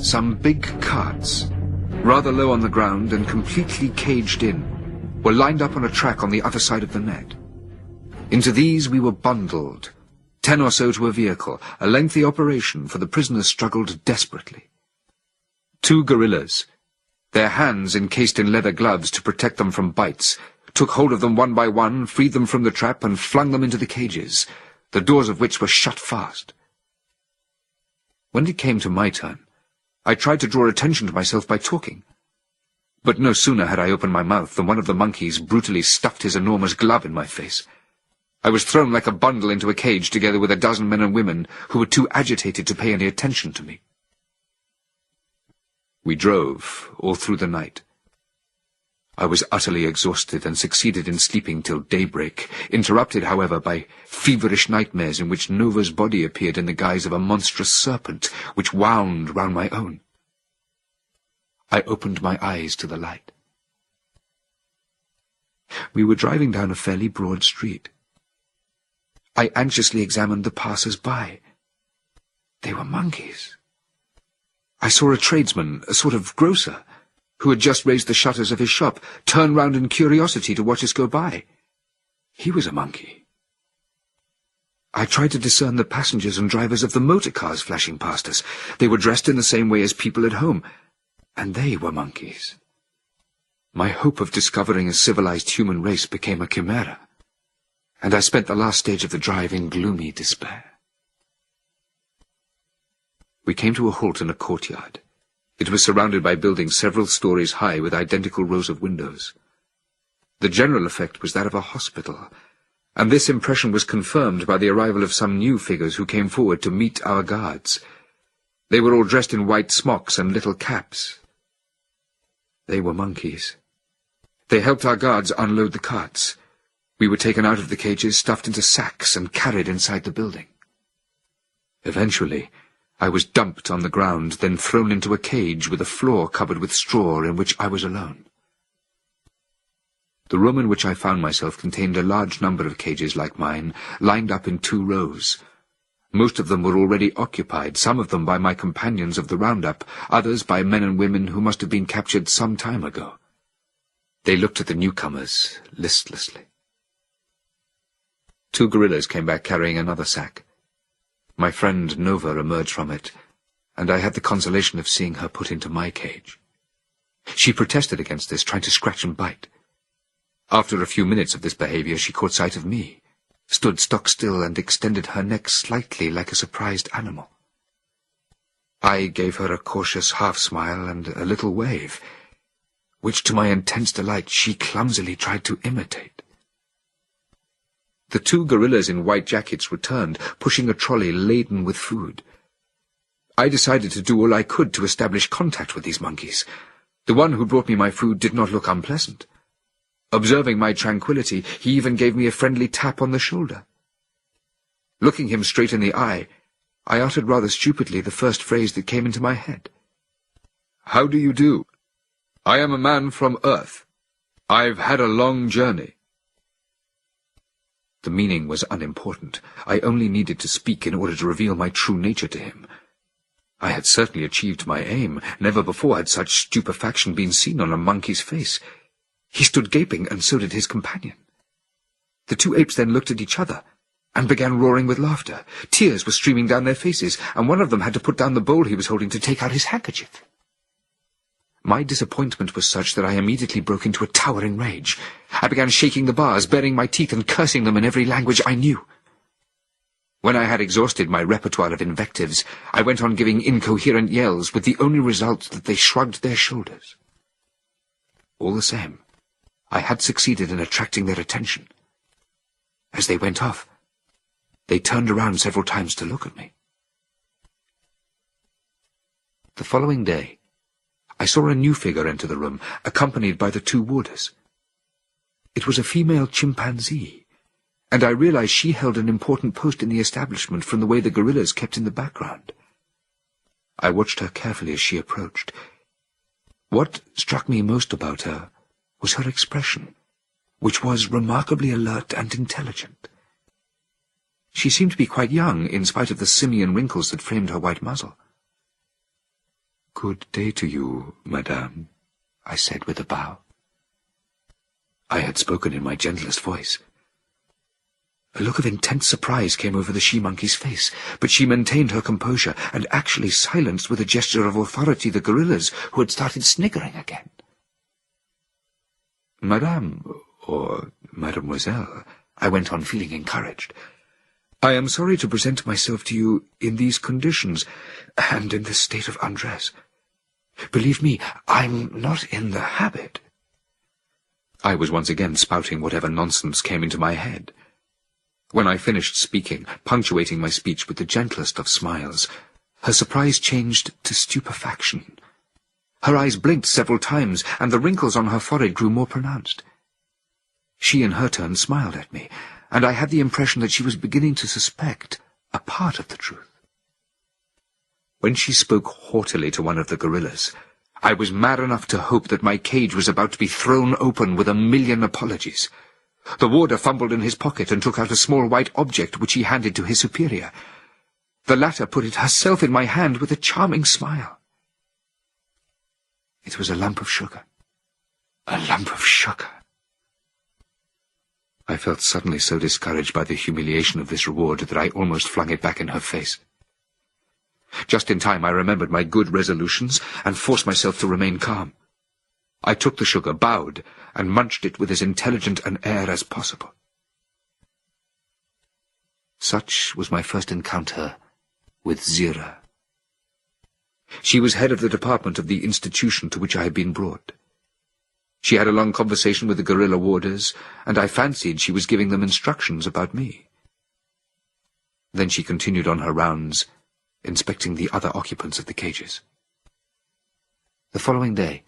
Some big carts, rather low on the ground and completely caged in, were lined up on a track on the other side of the net. Into these we were bundled, 10 or so to a vehicle, a lengthy operation, for the prisoners struggled desperately. 2 guerrillas, their hands encased in leather gloves to protect them from bites, took hold of them one by one, freed them from the trap, and flung them into the cages, the doors of which were shut fast. When it came to my turn, I tried to draw attention to myself by talking. But no sooner had I opened my mouth than one of the monkeys brutally stuffed his enormous glove in my face. I was thrown like a bundle into a cage together with a dozen men and women who were too agitated to pay any attention to me. We drove all through the night. I was utterly exhausted and succeeded in sleeping till daybreak, interrupted, however, by feverish nightmares in which Nova's body appeared in the guise of a monstrous serpent which wound round my own. I opened my eyes to the light. We were driving down a fairly broad street. I anxiously examined the passers-by. They were monkeys. I saw a tradesman, a sort of grocer, who had just raised the shutters of his shop, turn round in curiosity to watch us go by. He was a monkey. I tried to discern the passengers and drivers of the motor cars flashing past us. They were dressed in the same way as people at home, and they were monkeys. My hope of discovering a civilized human race became a chimera, and I spent the last stage of the drive in gloomy despair. We came to a halt in a courtyard. It was surrounded by buildings several stories high with identical rows of windows. The general effect was that of a hospital, and this impression was confirmed by the arrival of some new figures who came forward to meet our guards. They were all dressed in white smocks and little caps. They were monkeys. They helped our guards unload the carts. We were taken out of the cages, stuffed into sacks, and carried inside the building. Eventually, I was dumped on the ground, then thrown into a cage with a floor covered with straw in which I was alone. The room in which I found myself contained a large number of cages like mine, lined up in 2 rows. Most of them were already occupied, some of them by my companions of the roundup, others by men and women who must have been captured some time ago. They looked at the newcomers listlessly. 2 guerrillas came back carrying another sack. My friend Nova emerged from it, and I had the consolation of seeing her put into my cage. She protested against this, trying to scratch and bite. After a few minutes of this behavior, she caught sight of me, stood stock still, and extended her neck slightly like a surprised animal. I gave her a cautious half-smile and a little wave, which to my intense delight she clumsily tried to imitate. The 2 guerrillas in white jackets returned, pushing a trolley laden with food. I decided to do all I could to establish contact with these monkeys. The one who brought me my food did not look unpleasant. Observing my tranquility, he even gave me a friendly tap on the shoulder. Looking him straight in the eye, I uttered rather stupidly the first phrase that came into my head. "How do you do? I am a man from Earth. I've had a long journey." The meaning was unimportant. I only needed to speak in order to reveal my true nature to him. I had certainly achieved my aim. Never before had such stupefaction been seen on a monkey's face. He stood gaping, and so did his companion. The 2 apes then looked at each other, and began roaring with laughter. Tears were streaming down their faces, and one of them had to put down the bowl he was holding to take out his handkerchief. My disappointment was such that I immediately broke into a towering rage. I began shaking the bars, baring my teeth, and cursing them in every language I knew. When I had exhausted my repertoire of invectives, I went on giving incoherent yells, with the only result that they shrugged their shoulders. All the same, I had succeeded in attracting their attention. As they went off, they turned around several times to look at me. The following day, I saw a new figure enter the room, accompanied by the 2 warders. It was a female chimpanzee, and I realized she held an important post in the establishment from the way the guerrillas kept in the background. I watched her carefully as she approached. What struck me most about her was her expression, which was remarkably alert and intelligent. She seemed to be quite young, in spite of the simian wrinkles that framed her white muzzle. Good day to you, madame, I said with a bow. I had spoken in my gentlest voice. A look of intense surprise came over the she-monkey's face, but she maintained her composure and actually silenced with a gesture of authority the gorillas, who had started sniggering again. Madame, or mademoiselle, I went on, feeling encouraged, I am sorry to present myself to you in these conditions, and in this state of undress. Believe me, I'm not in the habit. I was once again spouting whatever nonsense came into my head. When I finished speaking, punctuating my speech with the gentlest of smiles, her surprise changed to stupefaction. Her eyes blinked several times, and the wrinkles on her forehead grew more pronounced. She in her turn smiled at me, and I had the impression that she was beginning to suspect a part of the truth. When she spoke haughtily to one of the gorillas, I was mad enough to hope that my cage was about to be thrown open with 1,000,000 apologies. The warder fumbled in his pocket and took out a small white object which he handed to his superior. The latter put it herself in my hand with a charming smile. It was a lump of sugar. A lump of sugar. I felt suddenly so discouraged by the humiliation of this reward that I almost flung it back in her face. Just in time I remembered my good resolutions and forced myself to remain calm. I took the sugar, bowed, and munched it with as intelligent an air as possible. Such was my first encounter with Zira. She was head of the department of the institution to which I had been brought. She had a long conversation with the gorilla warders, and I fancied she was giving them instructions about me. Then she continued on her rounds, inspecting the other occupants of the cages. The following day,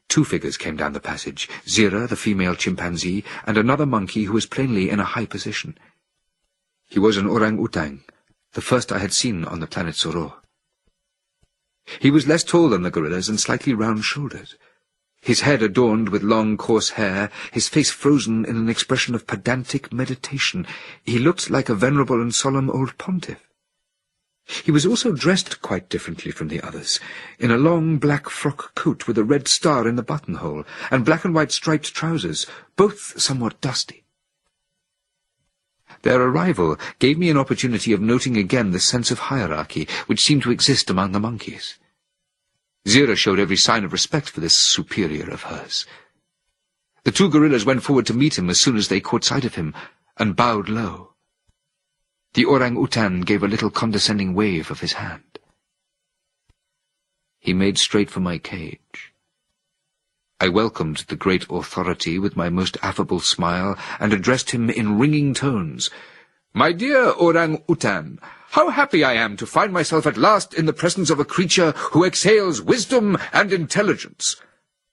2 figures came down the passage, Zira, the female chimpanzee, and another monkey who was plainly in a high position. He was an orang-utang, the first I had seen on the planet Soro. He was less tall than the gorillas and slightly round-shouldered. His head adorned with long, coarse hair, his face frozen in an expression of pedantic meditation. He looked like a venerable and solemn old pontiff. He was also dressed quite differently from the others, in a long black frock coat with a red star in the buttonhole, and black and white striped trousers, both somewhat dusty. Their arrival gave me an opportunity of noting again the sense of hierarchy which seemed to exist among the monkeys. Zira showed every sign of respect for this superior of hers. The 2 gorillas went forward to meet him as soon as they caught sight of him, and bowed low. The orang-utan gave a little condescending wave of his hand. He made straight for my cage. I welcomed the great authority with my most affable smile and addressed him in ringing tones. "My dear orang-utan, how happy I am to find myself at last in the presence of a creature who exhales wisdom and intelligence.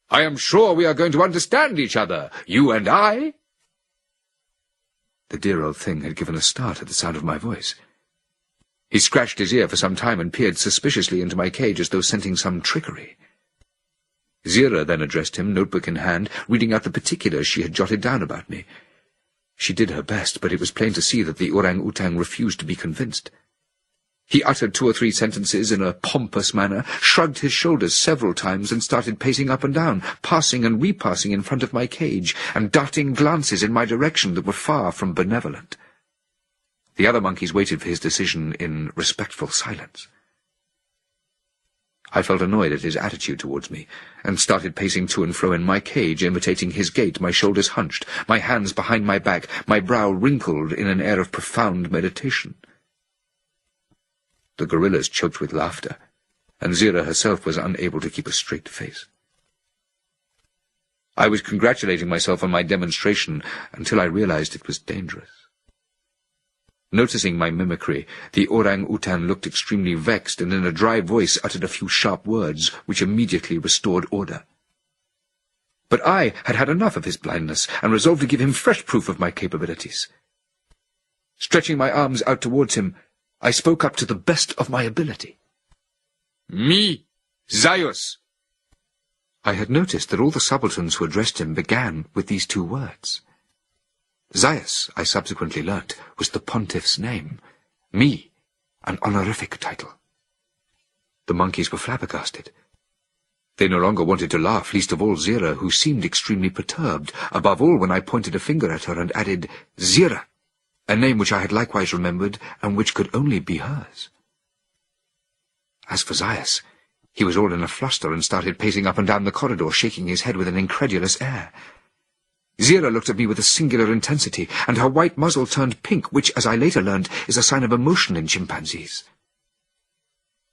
I am sure we are going to understand each other, you and I." The dear old thing had given a start at the sound of my voice. He scratched his ear for some time and peered suspiciously into my cage as though scenting some trickery. Zira then addressed him, notebook in hand, reading out the particulars she had jotted down about me. She did her best, but it was plain to see that the orang-utang refused to be convinced. He uttered 2 or 3 sentences in a pompous manner, shrugged his shoulders several times, and started pacing up and down, passing and repassing in front of my cage, and darting glances in my direction that were far from benevolent. The other monkeys waited for his decision in respectful silence. I felt annoyed at his attitude towards me, and started pacing to and fro in my cage, imitating his gait, my shoulders hunched, my hands behind my back, my brow wrinkled in an air of profound meditation. The gorillas choked with laughter, and Zira herself was unable to keep a straight face. I was congratulating myself on my demonstration until I realized it was dangerous. Noticing my mimicry, the orang-utan looked extremely vexed and in a dry voice uttered a few sharp words which immediately restored order. But I had had enough of his blindness and resolved to give him fresh proof of my capabilities. Stretching my arms out towards him, I spoke up to the best of my ability. "Me, Zaius." I had noticed that all the subalterns who addressed him began with these 2 words. Zaius, I subsequently learnt, was the pontiff's name. Me, an honorific title. The monkeys were flabbergasted. They no longer wanted to laugh, least of all Zira, who seemed extremely perturbed, above all when I pointed a finger at her and added, "Zira," a name which I had likewise remembered, and which could only be hers. As for Zaius, he was all in a fluster and started pacing up and down the corridor, shaking his head with an incredulous air. Zira looked at me with a singular intensity, and her white muzzle turned pink, which, as I later learned, is a sign of emotion in chimpanzees.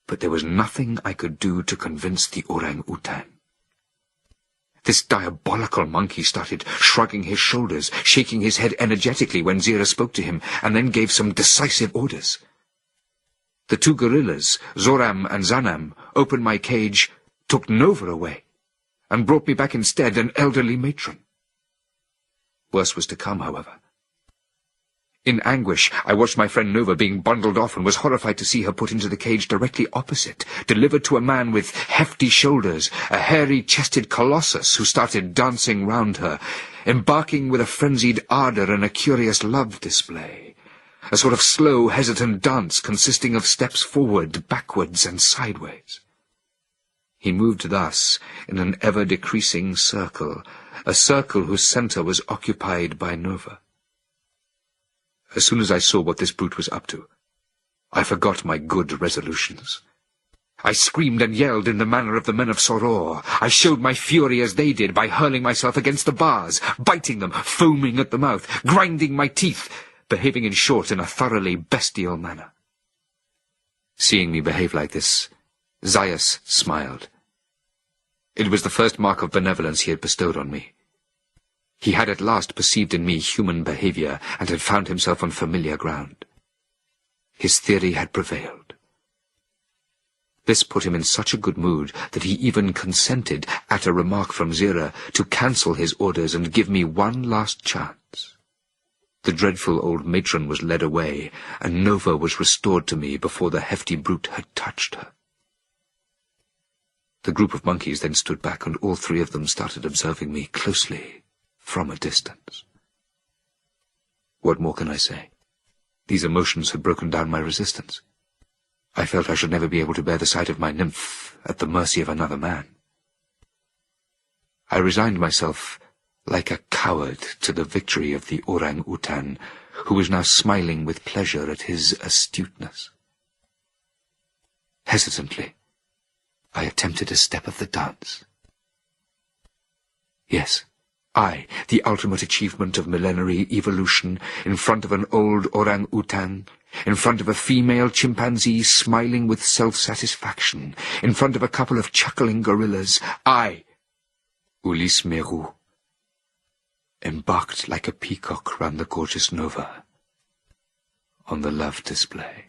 But there was nothing I could do to convince the orang-utan. This diabolical monkey started shrugging his shoulders, shaking his head energetically when Zira spoke to him, and then gave some decisive orders. The two gorillas, Zoram and Zanam, opened my cage, took Nova away, and brought me back instead an elderly matron. Worse was to come, however. In anguish, I watched my friend Nova being bundled off and was horrified to see her put into the cage directly opposite, delivered to a man with hefty shoulders, a hairy-chested colossus who started dancing round her, embarking with a frenzied ardour in a curious love display, a sort of slow, hesitant dance consisting of steps forward, backwards, and sideways. He moved thus in an ever-decreasing circle, a circle whose centre was occupied by Nova. As soon as I saw what this brute was up to, I forgot my good resolutions. I screamed and yelled in the manner of the men of Soror. I showed my fury as they did by hurling myself against the bars, biting them, foaming at the mouth, grinding my teeth, behaving in short in a thoroughly bestial manner. Seeing me behave like this, Zaius smiled. It was the first mark of benevolence he had bestowed on me. He had at last perceived in me human behaviour, and had found himself on familiar ground. His theory had prevailed. This put him in such a good mood that he even consented, at a remark from Zira, to cancel his orders and give me one last chance. The dreadful old matron was led away, and Nova was restored to me before the hefty brute had touched her. The group of monkeys then stood back, and all three of them started observing me closely, from a distance. What more can I say? These emotions had broken down my resistance. I felt I should never be able to bear the sight of my nymph at the mercy of another man. I resigned myself like a coward to the victory of the orang-utan, who was now smiling with pleasure at his astuteness. Hesitantly, I attempted a step of the dance. Yes, I, the ultimate achievement of millenary evolution, in front of an old orang-utan, in front of a female chimpanzee smiling with self-satisfaction, in front of a couple of chuckling gorillas, I, Ulysse Meru, embarked like a peacock round the gorgeous Nova on the love display.